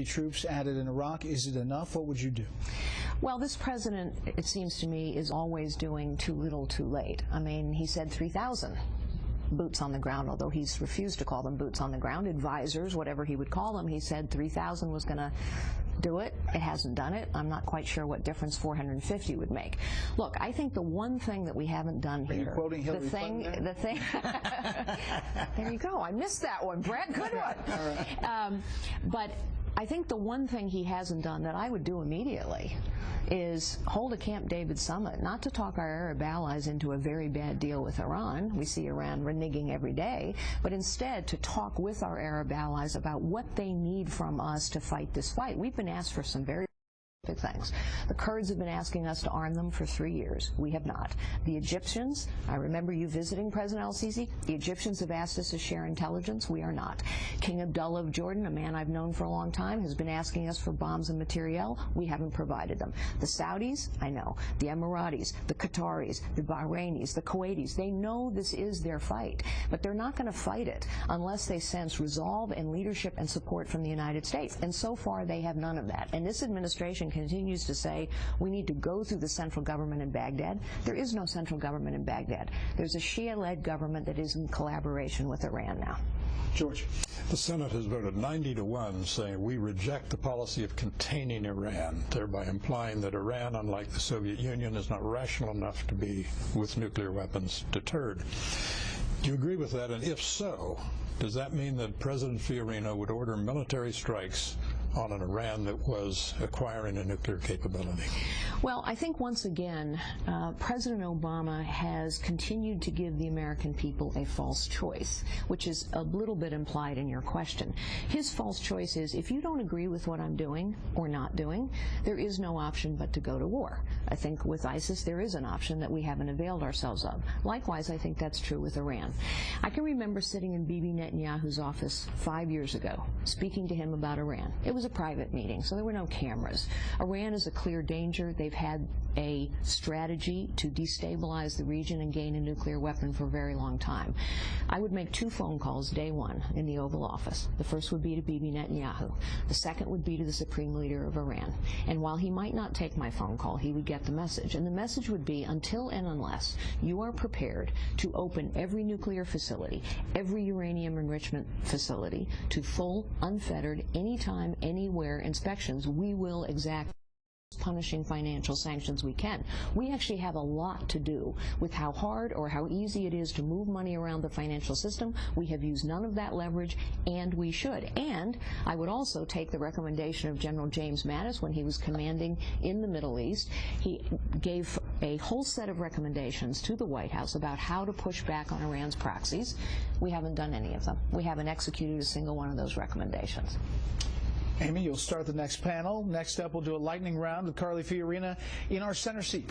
troops added in Iraq. Is it enough? What would you do? Well, this president, it seems to me, is always doing too little too late. I mean, he said 3,000 boots on the ground, although he's refused to call them boots on the ground, advisors, whatever he would call them. He said 3,000 was going to do it. It hasn't done it. I'm not quite sure what difference 450 would make. Look, I think the one thing that we haven't done here, Are you quoting Hillary Clinton? the thing, there you go. I missed that one, Brett. Good one. All right. But I think the one thing he hasn't done that I would do immediately is hold a Camp David summit, not to talk our Arab allies into a very bad deal with Iran. We see Iran reneging every day, but instead to talk with our Arab allies about what they need from us to fight this fight. We've been asked for some very things. The Kurds have been asking us to arm them for 3 years. We have not. The Egyptians, I remember you visiting President al-Sisi, the Egyptians have asked us to share intelligence. We are not. King Abdullah of Jordan, a man I've known for a long time, has been asking us for bombs and materiel. We haven't provided them. The Saudis, I know. The Emiratis, the Qataris, the Bahrainis, the Kuwaitis, they know this is their fight, but they're not going to fight it unless they sense resolve and leadership and support from the United States. And so far they have none of that. And this administration continues to say we need to go through the central government in Baghdad. There is no central government in Baghdad. There's a Shia-led government that is in collaboration with Iran now. George. The Senate has voted 90-1 saying we reject the policy of containing Iran, thereby implying that Iran, unlike the Soviet Union, is not rational enough to be, with nuclear weapons, deterred. Do you agree with that? And if so, does that mean that President Fiorina would order military strikes on an Iran that was acquiring a nuclear capability? Well, I think once again, President Obama has continued to give the American people a false choice, which is a little bit implied in your question. His false choice is, if you don't agree with what I'm doing or not doing, there is no option but to go to war. I think with ISIS there is an option that we haven't availed ourselves of. Likewise, I think that's true with Iran. I can remember sitting in Bibi Netanyahu's office 5 years ago, speaking to him about Iran. It was a private meeting, so there were no cameras. Iran is a clear danger. They've had a strategy to destabilize the region and gain a nuclear weapon for a very long time. I would make 2 phone calls day one in the Oval Office. The first would be to Bibi Netanyahu. The second would be to the Supreme Leader of Iran. And while he might not take my phone call, he would get the message. And the message would be, until and unless you are prepared to open every nuclear facility, every uranium enrichment facility to full, unfettered, anytime, anywhere inspections, we will exact punishing financial sanctions we can. We actually have a lot to do with how hard or how easy it is to move money around the financial system. We have used none of that leverage, and we should. And I would also take the recommendation of General James Mattis when he was commanding in the Middle East. He gave a whole set of recommendations to the White House about how to push back on Iran's proxies. We haven't done any of them. We haven't executed a single one of those recommendations. Amy, you'll start the next panel. Next up, we'll do a lightning round with Carly Fiorina in our center seat.